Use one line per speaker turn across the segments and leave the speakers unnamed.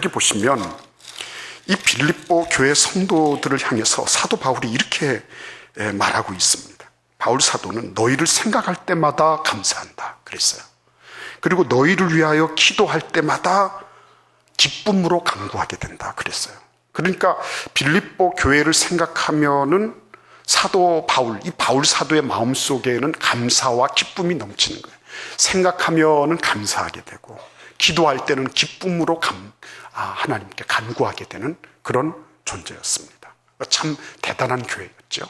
여기 보시면 이 빌립보 교회 성도들을 향해서 사도 바울이 이렇게 말하고 있습니다. 바울 사도는 너희를 생각할 때마다 감사한다 그랬어요. 그리고 너희를 위하여 기도할 때마다 기쁨으로 간구하게 된다 그랬어요. 그러니까 빌립보 교회를 생각하면은 사도 바울, 이 바울 사도의 마음속에는 감사와 기쁨이 넘치는 거예요. 생각하면은 감사하게 되고 기도할 때는 기쁨으로 하나님께 간구하게 되는 그런 존재였습니다. 참 대단한 교회였죠.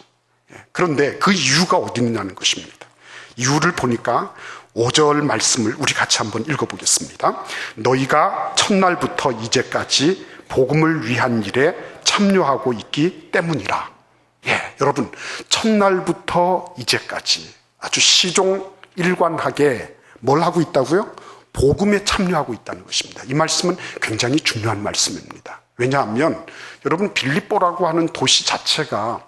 그런데 그 이유가 어디 있냐는 것입니다. 이유를 보니까 5절 말씀을 우리 같이 한번 읽어보겠습니다. 너희가 첫날부터 이제까지 복음을 위한 일에 참여하고 있기 때문이라. 여러분, 첫날부터 이제까지 아주 시종일관하게 뭘 하고 있다고요? 복음에 참여하고 있다는 것입니다. 이 말씀은 굉장히 중요한 말씀입니다. 왜냐하면 여러분, 빌립보라고 하는 도시 자체가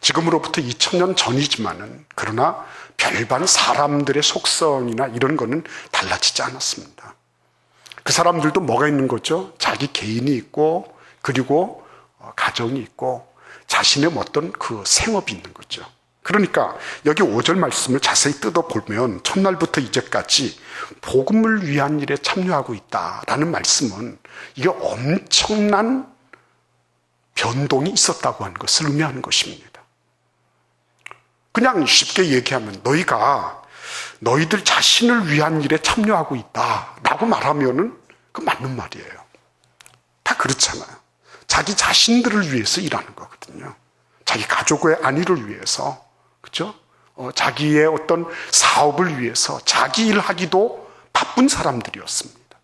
지금으로부터 2000년 전이지만은 그러나 별반 사람들의 속성이나 이런 거는 달라지지 않았습니다. 그 사람들도 뭐가 있는 거죠? 자기 개인이 있고 그리고 가정이 있고 자신의 어떤 그 생업이 있는 거죠. 그러니까 여기 5절 말씀을 자세히 뜯어보면 첫날부터 이제까지 복음을 위한 일에 참여하고 있다라는 말씀은 이게 엄청난 변동이 있었다고 하는 것을 의미하는 것입니다. 그냥 쉽게 얘기하면 너희들 자신을 위한 일에 참여하고 있다라고 말하면은 그 맞는 말이에요. 다 그렇잖아요. 자기 자신들을 위해서 일하는 거거든요. 자기 가족의 안위를 위해서, 그렇죠? 자기의 어떤 사업을 위해서 자기 일하기도 바쁜 사람들이었습니다.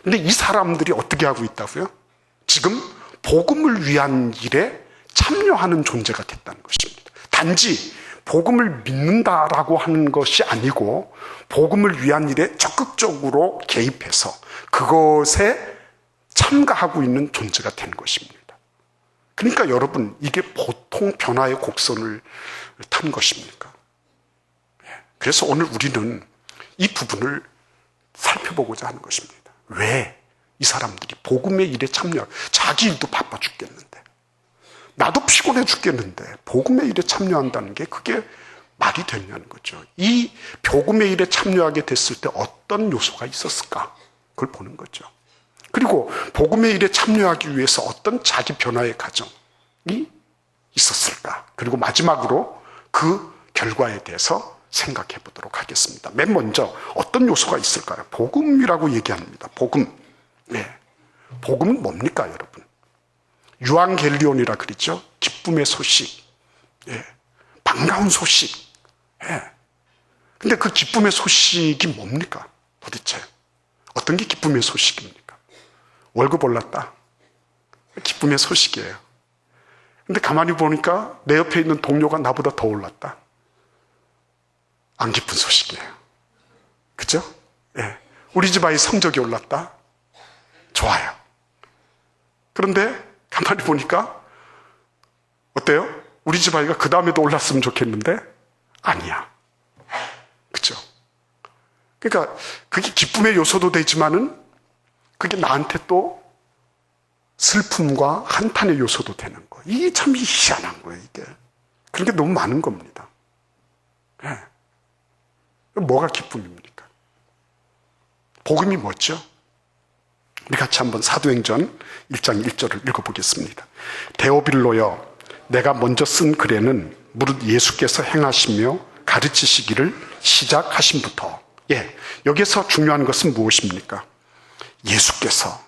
근데 이 사람들이 어떻게 하고 있다고요? 지금 복음을 위한 일에 참여하는 존재가 됐다는 것입니다. 단지 복음을 믿는다라고 하는 것이 아니고 복음을 위한 일에 적극적으로 개입해서 그것에 참가하고 있는 존재가 된 것입니다. 그러니까 여러분, 이게 보통 변화의 곡선을 탄 것입니까? 그래서 오늘 우리는 이 부분을 살펴보고자 하는 것입니다. 왜 이 사람들이 복음의 일에 참여하고, 자기 일도 바빠 죽겠는데, 나도 피곤해 죽겠는데 복음의 일에 참여한다는 게 그게 말이 되냐는 거죠. 이 복음의 일에 참여하게 됐을 때 어떤 요소가 있었을까? 그걸 보는 거죠. 그리고 복음의 일에 참여하기 위해서 어떤 자기 변화의 과정이 있었을까? 그리고 마지막으로 그 결과에 대해서 생각해 보도록 하겠습니다. 맨 먼저 어떤 요소가 있을까요? 복음이라고 얘기합니다. 복음. 복음은 뭡니까, 여러분? 유앙겔리온이라 그러죠. 기쁨의 소식. 반가운 소식. 근데 그 기쁨의 소식이 뭡니까? 도대체 어떤 게 기쁨의 소식입니까? 월급 올랐다. 기쁨의 소식이에요. 근데 가만히 보니까 내 옆에 있는 동료가 나보다 더 올랐다. 안 기쁜 소식이에요. 그죠? 우리 집 아이 성적이 올랐다. 좋아요. 그런데 가만히 보니까 어때요? 우리 집 아이가 그 다음에도 올랐으면 좋겠는데 아니야. 그죠? 그러니까 그게 기쁨의 요소도 되지만은 그게 나한테 또 슬픔과 한탄의 요소도 되는 거예요. 이게 참 희한한 거예요, 이게. 그런 게 너무 많은 겁니다. 뭐가 기쁨입니까? 복음이 뭐죠? 우리 같이 한번 사도행전 1장 1절을 읽어보겠습니다. 데오빌로여, 내가 먼저 쓴 글에는 무릇 예수께서 행하시며 가르치시기를 시작하심부터. 여기서 중요한 것은 무엇입니까? 예수께서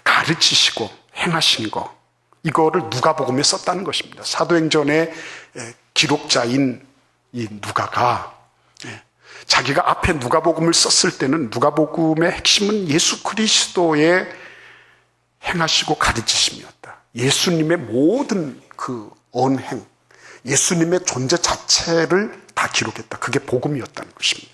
가르치시고 행하신 거, 이거를 누가복음에 썼다는 것입니다. 사도행전의 기록자인 이 누가가 자기가 앞에 누가복음을 썼을 때는 누가복음의 핵심은 예수 그리스도의 행하시고 가르치심이었다. 예수님의 모든 그 언행, 예수님의 존재 자체를 다 기록했다. 그게 복음이었다는 것입니다.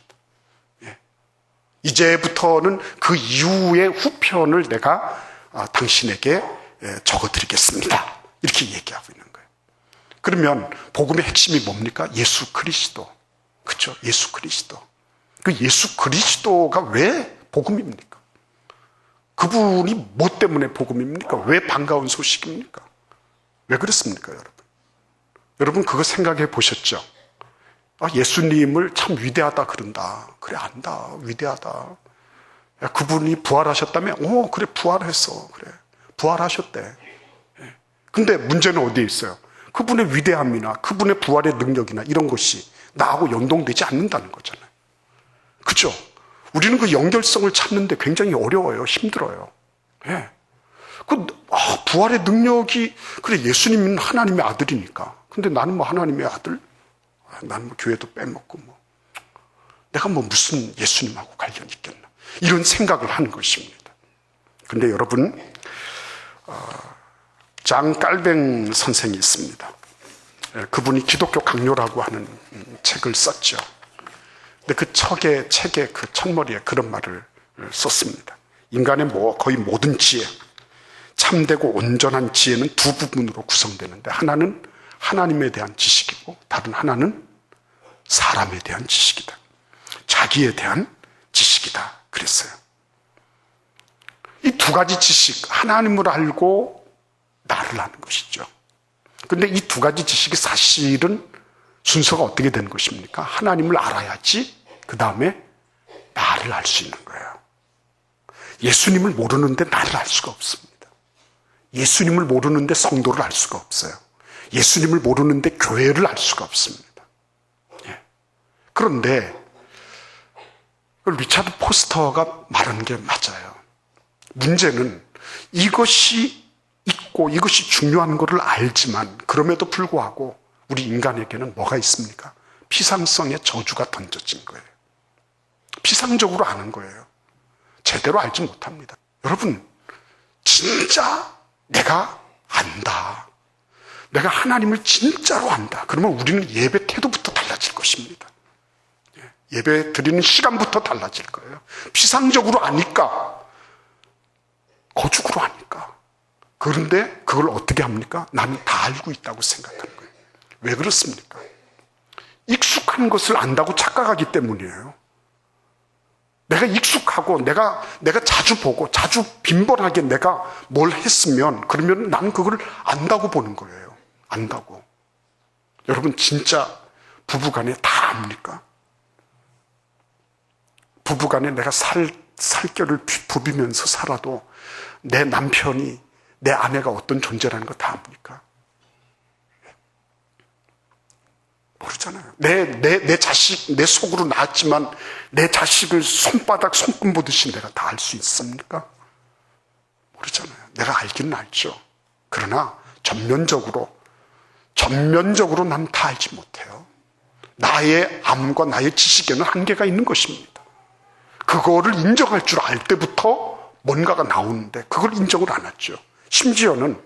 이제부터는 그 이후의 후편을 내가 당신에게 적어드리겠습니다. 이렇게 얘기하고 있는 거예요. 그러면 복음의 핵심이 뭡니까? 예수 그리스도. 그렇죠? 예수 그리스도. 그 예수 그리스도가 왜 복음입니까? 그분이 뭐 때문에 복음입니까? 왜 반가운 소식입니까? 왜 그렇습니까, 여러분? 여러분 그거 생각해 보셨죠? 예수님을 참 위대하다 그런다. 그래, 안다. 위대하다. 그분이 부활하셨다며? 그래, 부활했어. 그래, 부활하셨대. 근데 문제는 어디에 있어요? 그분의 위대함이나 그분의 부활의 능력이나 이런 것이 나하고 연동되지 않는다는 거잖아요. 그죠? 우리는 그 연결성을 찾는데 굉장히 어려워요. 힘들어요. 예. 부활의 능력이, 그래, 예수님은 하나님의 아들이니까. 근데 나는 뭐 하나님의 아들? 나는 뭐 교회도 빼먹고 내가 뭐 무슨 예수님하고 관련이 있겠나. 이런 생각을 하는 것입니다. 근데 여러분, 장 깔뱅 선생이 있습니다. 그분이 기독교 강요라고 하는 책을 썼죠. 근데 그 책의 그 첫머리에 그런 말을 썼습니다. 인간의 거의 모든 지혜, 참되고 온전한 지혜는 두 부분으로 구성되는데, 하나는 하나님에 대한 지식이고 다른 하나는 사람에 대한 지식이다. 자기에 대한 지식이다. 그랬어요. 이 두 가지 지식, 하나님을 알고 나를 아는 것이죠. 근데 이 두 가지 지식이 사실은 순서가 어떻게 되는 것입니까? 하나님을 알아야지 그 다음에 나를 알 수 있는 거예요. 예수님을 모르는데 나를 알 수가 없습니다. 예수님을 모르는데 성도를 알 수가 없어요. 예수님을 모르는데 교회를 알 수가 없습니다. 예. 그런데 리차드 포스터가 말하는 게 맞아요. 문제는 이것이 있고 이것이 중요한 것을 알지만 그럼에도 불구하고 우리 인간에게는 뭐가 있습니까? 피상성의 저주가 던져진 거예요. 피상적으로 아는 거예요. 제대로 알지 못합니다. 여러분, 진짜 내가 안다. 내가 하나님을 진짜로 안다. 그러면 우리는 예배 태도부터 달라질 것입니다. 예배 드리는 시간부터 달라질 거예요. 피상적으로 아니까, 거죽으로 아니까. 그런데 그걸 어떻게 합니까? 나는 다 알고 있다고 생각하는 거예요. 왜 그렇습니까? 익숙한 것을 안다고 착각하기 때문이에요. 내가 익숙하고 내가 자주 보고 자주 빈번하게 내가 뭘 했으면 그러면 나는 그걸 안다고 보는 거예요. 안다고. 여러분 진짜 부부간에 다 압니까? 부부간에 내가 살결을 부비면서 살아도 내 남편이 내 아내가 어떤 존재라는 거 다 압니까? 모르잖아요. 내 자식, 내 속으로 낳았지만 내 자식을 손금 보듯이 내가 다 알 수 있습니까? 모르잖아요. 내가 알기는 알죠. 그러나 전면적으로 난 다 알지 못해요. 나의 암과 나의 지식에는 한계가 있는 것입니다. 그거를 인정할 줄 알 때부터 뭔가가 나오는데 그걸 인정을 안 하죠. 심지어는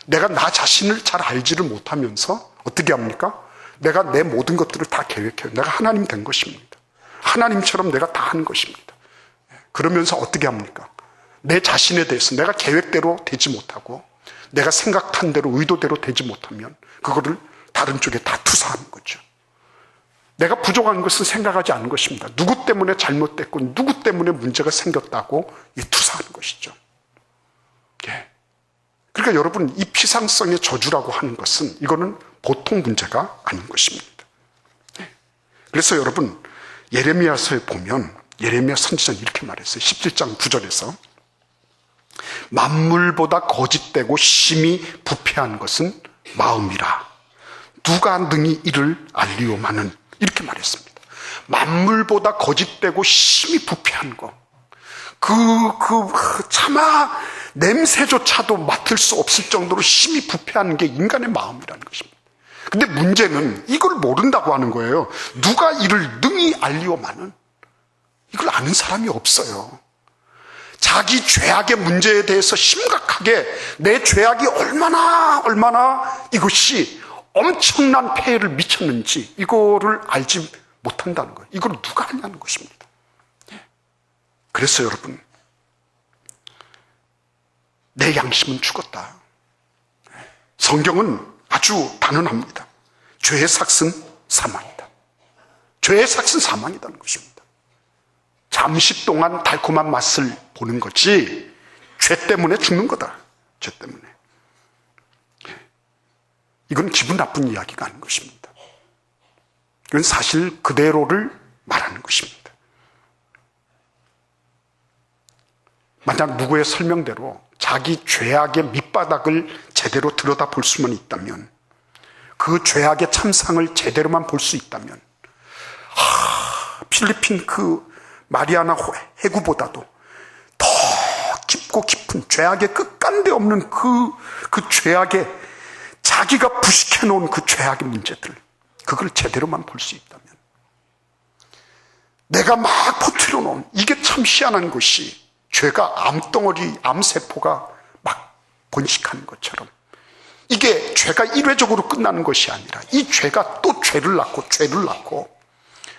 내가 나 자신을 잘 알지를 못하면서 어떻게 합니까? 내가 내 모든 것들을 다 계획해요. 내가 하나님 된 것입니다. 하나님처럼 내가 다 하는 것입니다. 그러면서 어떻게 합니까? 내 자신에 대해서 내가 계획대로 되지 못하고 내가 생각한 대로 의도대로 되지 못하면 그거를 다른 쪽에 다 투사하는 거죠. 내가 부족한 것은 생각하지 않은 것입니다. 누구 때문에 잘못됐고 누구 때문에 문제가 생겼다고 투사하는 것이죠. 예. 그러니까 여러분 이 피상성의 저주라고 하는 것은 이거는 보통 문제가 아닌 것입니다. 예. 그래서 여러분 예레미야서에 보면 예레미야 선지자는 이렇게 말했어요. 17장 9절에서 만물보다 거짓되고 심히 부패한 것은 마음이라 누가 능히 이를 알리오마는 이렇게 말했습니다. 만물보다 거짓되고 심히 부패한 것 차마 냄새조차도 맡을 수 없을 정도로 심히 부패한 게 인간의 마음이라는 것입니다. 근데 문제는 이걸 모른다고 하는 거예요. 누가 이를 능히 알리오마는 이걸 아는 사람이 없어요. 자기 죄악의 문제에 대해서 심각하게 내 죄악이 얼마나 이것이 엄청난 폐해를 미쳤는지 이거를 알지 못한다는 거예요. 이걸 누가 아냐는 것입니다. 그래서 여러분 내 양심은 죽었다. 성경은 아주 단언합니다. 죄의 삭은 사망이다. 죄의 삭은 사망이라는 것입니다. 잠시 동안 달콤한 맛을 보는 거지 죄 때문에 죽는 거다. 죄 때문에. 이건 기분 나쁜 이야기가 아닌 것입니다. 이건 사실 그대로를 말하는 것입니다. 만약 누구의 설명대로 자기 죄악의 밑바닥을 제대로 들여다볼 수만 있다면, 그 죄악의 참상을 제대로만 볼 수 있다면, 필리핀 그 마리아나 해구보다도 더 깊고 깊은 죄악의 끝간데 없는 그 죄악의, 자기가 부식해 놓은 그 죄악의 문제들, 그걸 제대로만 볼 수 있다면, 내가 막 퍼뜨려 놓은 이게 참 희한한 것이, 죄가 암덩어리, 암세포가 막 번식하는 것처럼, 이게 죄가 일회적으로 끝나는 것이 아니라 이 죄가 또 죄를 낳고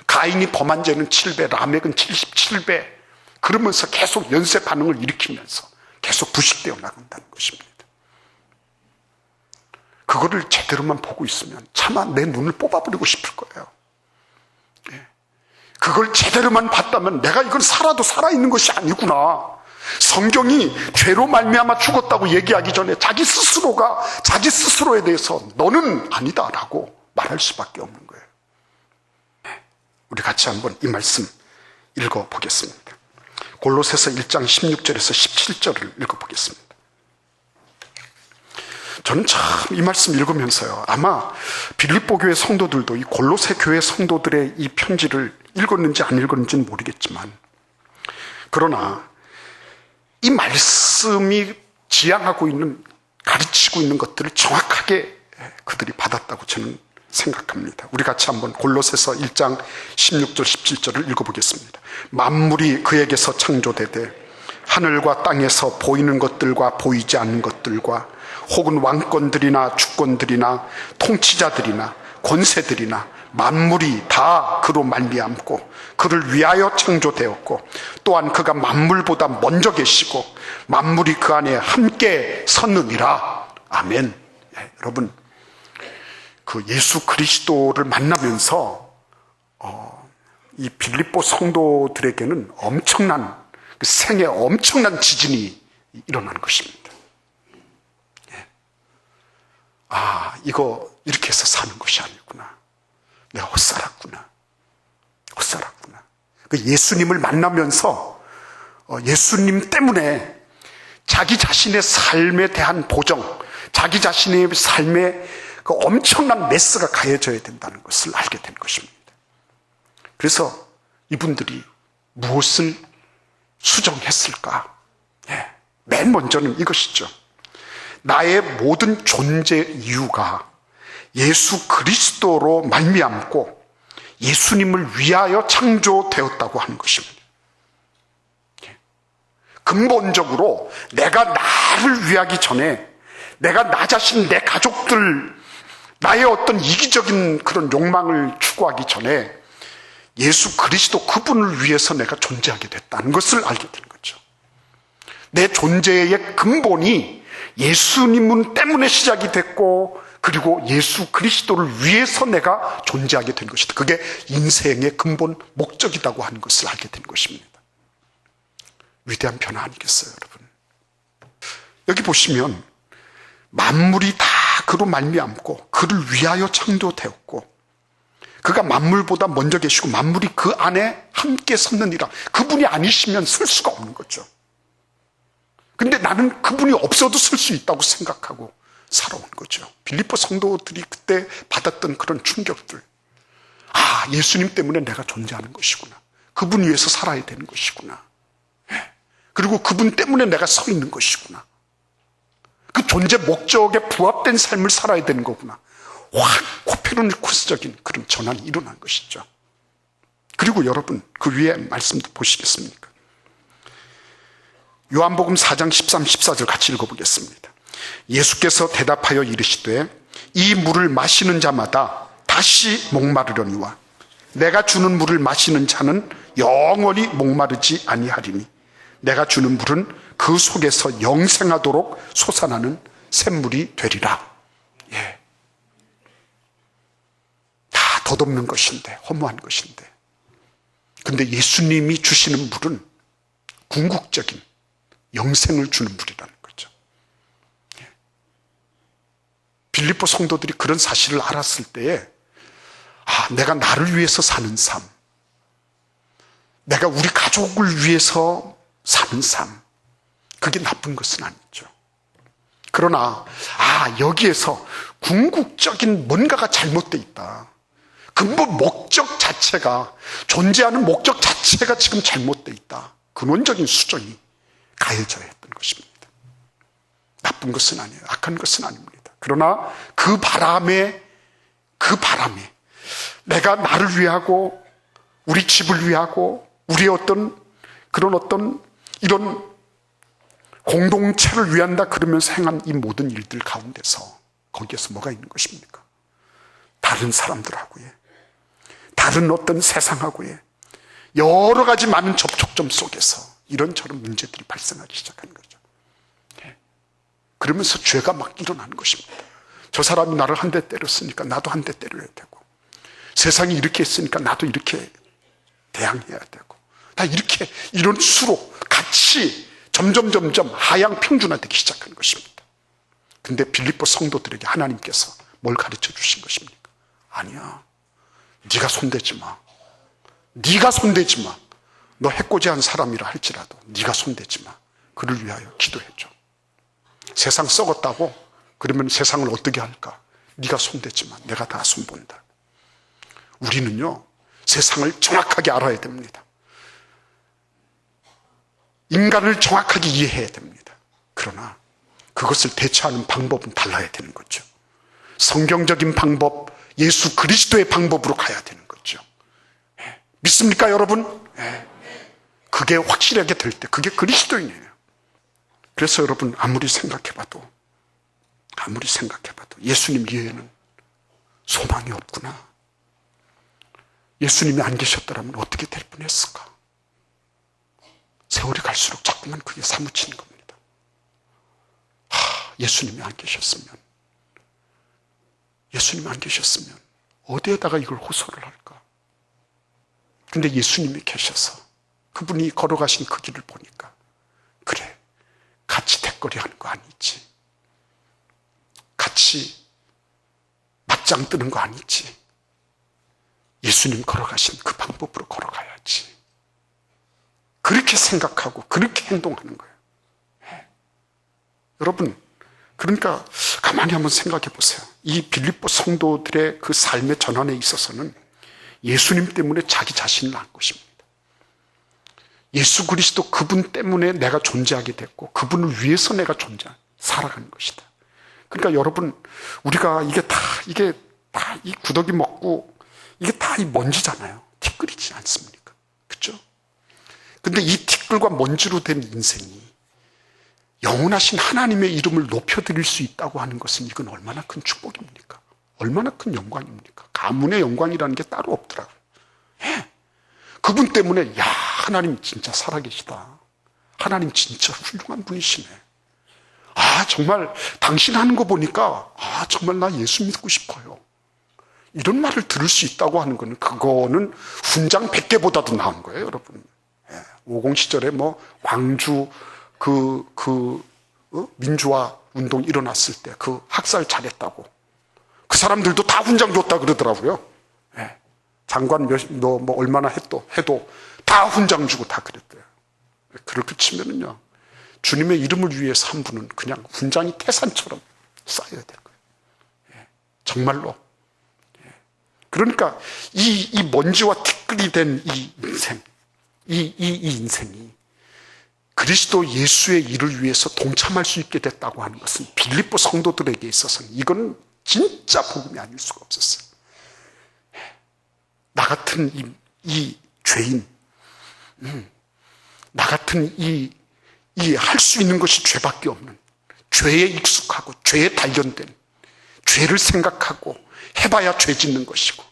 가인이 범한 죄는 7배, 라멕은 77배, 그러면서 계속 연쇄 반응을 일으키면서 계속 부식되어 나간다는 것입니다. 그거를 제대로만 보고 있으면 차마 내 눈을 뽑아버리고 싶을 거예요. 그걸 제대로만 봤다면 내가 이건 살아도 살아있는 것이 아니구나. 성경이 죄로 말미암아 죽었다고 얘기하기 전에 자기 스스로가 자기 스스로에 대해서 너는 아니다라고 말할 수밖에 없는 거예요. 우리 같이 한번 이 말씀 읽어보겠습니다. 골로새서 1장 16절에서 17절을 읽어보겠습니다. 저는 참 이 말씀 읽으면서요, 아마 빌립보 교회 성도들도 이 골로새 교회 성도들의 이 편지를 읽었는지 안 읽었는지는 모르겠지만, 그러나 이 말씀이 지향하고 있는, 가르치고 있는 것들을 정확하게 그들이 받았다고 저는 생각합니다. 우리 같이 한번 골로새서 1장 16절 17절을 읽어보겠습니다. 만물이 그에게서 창조되되 하늘과 땅에서 보이는 것들과 보이지 않는 것들과 혹은 왕권들이나 주권들이나 통치자들이나 권세들이나 만물이 다 그로 말미암고 그를 위하여 창조되었고, 또한 그가 만물보다 먼저 계시고 만물이 그 안에 함께 섰느니라. 아멘. 여러분, 그 예수 그리스도를 만나면서 이 빌립보 성도들에게는 엄청난, 생에 엄청난 지진이 일어난 것입니다. 이거 이렇게 해서 사는 것이 아니구나. 내가 헛살았구나. 그 예수님을 만나면서 예수님 때문에 자기 자신의 삶에 대한 보정, 자기 자신의 삶에 그 엄청난 메스가 가해져야 된다는 것을 알게 된 것입니다. 그래서 이분들이 무엇을 수정했을까? 맨 먼저는 이것이죠. 나의 모든 존재 이유가 예수 그리스도로 말미암고 예수님을 위하여 창조되었다고 하는 것입니다. 근본적으로 내가 나를 위하기 전에, 내가 나 자신, 내 가족들, 나의 어떤 이기적인 그런 욕망을 추구하기 전에 예수 그리스도 그분을 위해서 내가 존재하게 됐다는 것을 알게 된 거죠. 내 존재의 근본이 예수님 때문에 시작이 됐고, 그리고 예수 그리스도를 위해서 내가 존재하게 된 것이다. 그게 인생의 근본 목적이라고 하는 것을 알게 된 것입니다. 위대한 변화 아니겠어요, 여러분? 여기 보시면 만물이 다 그로 말미암고 그를 위하여 창조되었고 그가 만물보다 먼저 계시고 만물이 그 안에 함께 섰느니라. 그분이 아니시면 쓸 수가 없는 거죠. 근데 나는 그분이 없어도 쓸 수 있다고 생각하고 살아온 거죠. 빌립보 성도들이 그때 받았던 그런 충격들. 예수님 때문에 내가 존재하는 것이구나. 그분 위해서 살아야 되는 것이구나. 그리고 그분 때문에 내가 서 있는 것이구나. 그 존재 목적에 부합된 삶을 살아야 되는 거구나. 확 코페르니쿠스적인 그런 전환이 일어난 것이죠. 그리고 여러분, 그 위에 말씀도 보시겠습니까? 요한복음 4장 13, 14절 같이 읽어보겠습니다. 예수께서 대답하여 이르시되 이 물을 마시는 자마다 다시 목마르려니와 내가 주는 물을 마시는 자는 영원히 목마르지 아니하리니 내가 주는 물은 그 속에서 영생하도록 솟아나는 샘물이 되리라. 다 덧없는 것인데, 허무한 것인데, 근데 예수님이 주시는 물은 궁극적인 영생을 주는 분이라는 거죠. 빌립보 성도들이 그런 사실을 알았을 때에 내가 나를 위해서 사는 삶, 내가 우리 가족을 위해서 사는 삶, 그게 나쁜 것은 아니죠. 그러나 여기에서 궁극적인 뭔가가 잘못되어 있다. 근본 목적 자체가, 존재하는 목적 자체가 지금 잘못되어 있다. 근원적인 수정이 가해져야 했던 것입니다. 나쁜 것은 아니에요. 악한 것은 아닙니다. 그러나 그 바람에 내가 나를 위하고 우리 집을 위하고 우리의 어떤 이런 공동체를 위한다 그러면서 행한 이 모든 일들 가운데서 거기에서 뭐가 있는 것입니까? 다른 사람들하고의, 다른 어떤 세상하고의 여러 가지 많은 접촉점 속에서 이런저런 문제들이 발생하기 시작하는 거죠. 그러면서 죄가 막 일어나는 것입니다. 저 사람이 나를 한 대 때렸으니까 나도 한 대 때려야 되고, 세상이 이렇게 했으니까 나도 이렇게 대항해야 되고, 다 이렇게 이런 수로 같이 점점 하향 평준화되기 시작하는 것입니다. 근데 빌립보 성도들에게 하나님께서 뭘 가르쳐 주신 것입니까? 아니야, 네가 손대지 마. 네가 손대지 마. 너 해코지한 사람이라 할지라도 네가 손대지 마. 그를 위하여 기도해줘. 세상 썩었다고? 그러면 세상을 어떻게 할까? 네가 손대지 마. 내가 다 손본다. 우리는요, 세상을 정확하게 알아야 됩니다. 인간을 정확하게 이해해야 됩니다. 그러나 그것을 대처하는 방법은 달라야 되는 거죠. 성경적인 방법, 예수 그리스도의 방법으로 가야 되는 거죠. 믿습니까, 여러분? 그게 확실하게 될 때 그게 그리스도인이에요. 그래서 여러분, 아무리 생각해봐도 예수님 이외에는 소망이 없구나. 예수님이 안 계셨더라면 어떻게 될 뻔했을까? 세월이 갈수록 자꾸만 그게 사무치는 겁니다. 예수님이 안 계셨으면 어디에다가 이걸 호소를 할까? 근데 예수님이 계셔서 그분이 걸어가신 그 길을 보니까, 그래, 같이 대거리 하는 거 아니지, 같이 맞짱 뜨는 거 아니지, 예수님 걸어가신 그 방법으로 걸어가야지, 그렇게 생각하고 그렇게 행동하는 거예요. 여러분, 그러니까 가만히 한번 생각해 보세요. 이 빌립보 성도들의 그 삶의 전환에 있어서는 예수님 때문에 자기 자신을 안 것입니다. 예수 그리스도 그분 때문에 내가 존재하게 됐고, 그분을 위해서 내가 살아가는 것이다. 그러니까 여러분, 우리가 이게 다 이 구더기 먹고 이게 다 이 먼지잖아요. 티끌이지 않습니까? 그렇죠? 근데 이 티끌과 먼지로 된 인생이 영원하신 하나님의 이름을 높여드릴 수 있다고 하는 것은, 이건 얼마나 큰 축복입니까? 얼마나 큰 영광입니까? 가문의 영광이라는 게 따로 없더라고요. 그분 때문에, 하나님 진짜 살아계시다. 하나님 진짜 훌륭한 분이시네. 정말 당신 하는 거 보니까 정말 나 예수 믿고 싶어요. 이런 말을 들을 수 있다고 하는 거는, 그거는 훈장 100개보다도 나은 거예요, 여러분. 50 시절에 광주 민주화 운동 일어났을 때 그 학살 잘했다고 그 사람들도 다 훈장 줬다 그러더라고요. 장관 너 얼마나 해도 다 훈장 주고 다 그랬대요. 그렇게 치면은요, 주님의 이름을 위해서 한 분은 그냥 훈장이 태산처럼 쌓여야 될 거예요. 정말로. 그러니까 이 먼지와 티끌이 된 이 인생, 이 인생이 그리스도 예수의 일을 위해서 동참할 수 있게 됐다고 하는 것은 빌립보 성도들에게 있어서는 이건 진짜 복음이 아닐 수가 없었어요. 나 같은 이 죄인, 나 같은 이 할 수 있는 것이 죄밖에 없는, 죄에 익숙하고 죄에 단련된, 죄를 생각하고 해봐야 죄 짓는 것이고,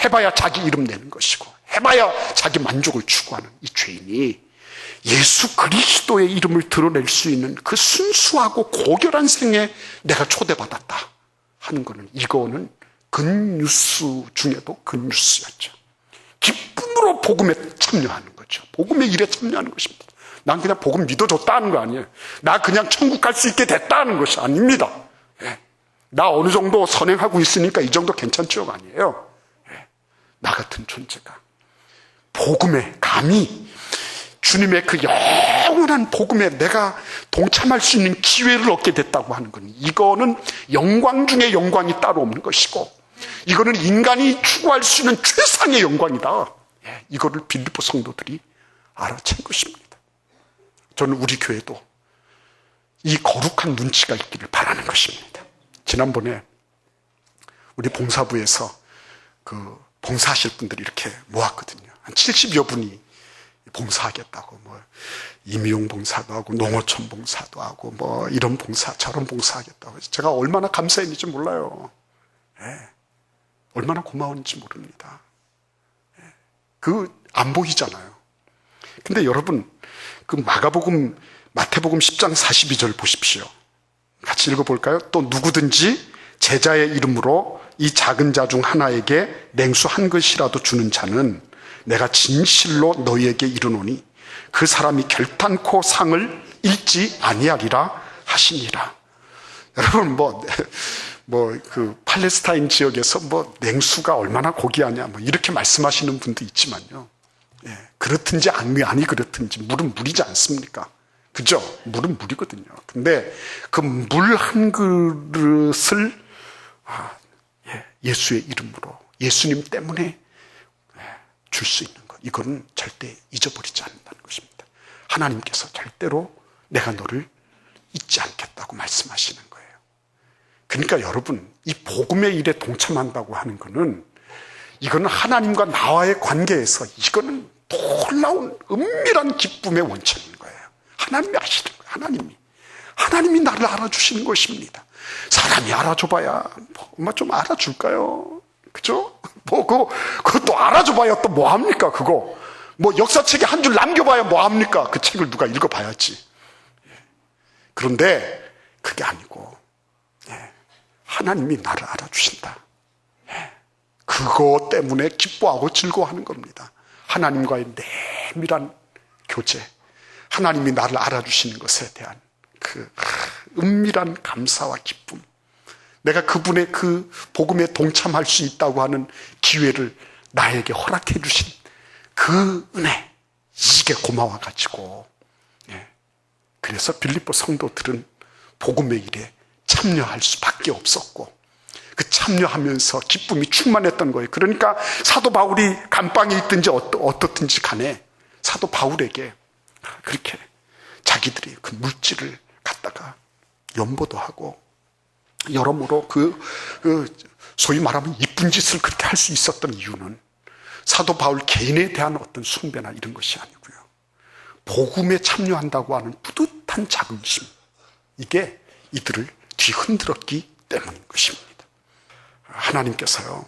해봐야 자기 이름 내는 것이고, 해봐야 자기 만족을 추구하는 이 죄인이 예수 그리스도의 이름을 드러낼 수 있는 그 순수하고 고결한 생에 내가 초대받았다 하는 것은, 이거는 굿뉴스 중에도 굿뉴스였죠. 기쁨으로 복음에 참여하는 거죠. 복음의 일에 참여하는 것입니다. 난 그냥 복음 믿어줬다는 거 아니에요. 나 그냥 천국 갈 수 있게 됐다는 것이 아닙니다. 예. 나 어느 정도 선행하고 있으니까 이 정도 괜찮죠가 아니에요. 예. 나 같은 존재가 복음에 감히 주님의 그 영원한 복음에 내가 동참할 수 있는 기회를 얻게 됐다고 하는 건, 이거는 영광 중에 영광이 따로 없는 것이고, 이거는 인간이 추구할 수 있는 최상의 영광이다. 예, 이거를 빌립보 성도들이 알아챈 것입니다. 저는 우리 교회도 이 거룩한 눈치가 있기를 바라는 것입니다. 지난번에 우리 봉사부에서 그 봉사하실 분들이 이렇게 모았거든요. 한 70여 분이 봉사하겠다고, 뭐 임용 봉사도 하고 농어촌 봉사도 하고 뭐 이런 봉사 저런 봉사하겠다고 해서 제가 얼마나 감사했는지 몰라요. 예, 얼마나 고마웠는지 모릅니다. 예, 그 안 보이잖아요. 근데 여러분, 그 마태복음 10장 42절 보십시오. 같이 읽어볼까요? 또 누구든지 제자의 이름으로 이 작은 자 중 하나에게 냉수 한 그릇이라도 주는 자는 내가 진실로 너희에게 이르노니 그 사람이 결탄코 상을 잃지 아니하리라 하시니라. 여러분, 그 팔레스타인 지역에서 뭐 냉수가 얼마나 고귀하냐 뭐 이렇게 말씀하시는 분도 있지만요. 예, 그렇든지 아니 그렇든지 물은 물이지 않습니까? 그죠? 물은 물이거든요. 근데 그 물 한 그릇을 예수의 이름으로, 예수님 때문에 줄 수 있는 것, 이거는 절대 잊어버리지 않는다는 것입니다. 하나님께서 절대로 내가 너를 잊지 않겠다고 말씀하시는 거예요. 그러니까 여러분, 이 복음의 일에 동참한다고 하는 것은, 이거는 하나님과 나와의 관계에서 이거는 놀라운 은밀한 기쁨의 원천인 거예요. 하나님이 아시는 거예요. 하나님이 나를 알아주시는 것입니다. 사람이 알아줘봐야 엄마 좀 알아줄까요? 그죠? 그것도 알아줘봐야 또 뭐합니까? 그거 뭐 역사책에 한 줄 남겨봐야 뭐합니까? 그 책을 누가 읽어봐야지. 그런데 그게 아니고 하나님이 나를 알아주신다. 그거 때문에 기뻐하고 즐거워하는 겁니다. 하나님과의 내밀한 교제, 하나님이 나를 알아주시는 것에 대한 그 은밀한 감사와 기쁨, 내가 그분의 그 복음에 동참할 수 있다고 하는 기회를 나에게 허락해 주신 그 은혜, 이게 고마워가지고, 그래서 빌립보 성도들은 복음의 일에 참여할 수밖에 없었고, 그 참여하면서 기쁨이 충만했던 거예요. 그러니까 사도 바울이 감방에 있든지 어떻든지 간에 사도 바울에게 그렇게 자기들이 그 물질을 갖다가 연보도 하고 여러모로 그 소위 말하면 이쁜 짓을 그렇게 할 수 있었던 이유는 사도 바울 개인에 대한 어떤 숭배나 이런 것이 아니고요, 복음에 참여한다고 하는 뿌듯한 자긍심, 이게 이들을 뒤흔들었기 때문인 것입니다. 하나님께서요,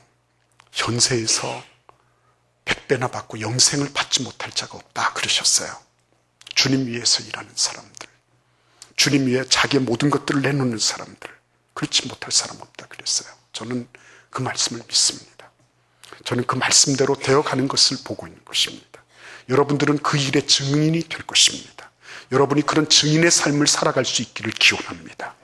현세에서 100배나 받고 영생을 받지 못할 자가 없다 그러셨어요. 주님 위해서 일하는 사람들, 주님 위해 자기의 모든 것들을 내놓는 사람들, 그렇지 못할 사람 없다 그랬어요. 저는 그 말씀을 믿습니다. 저는 그 말씀대로 되어가는 것을 보고 있는 것입니다. 여러분들은 그 일의 증인이 될 것입니다. 여러분이 그런 증인의 삶을 살아갈 수 있기를 기원합니다.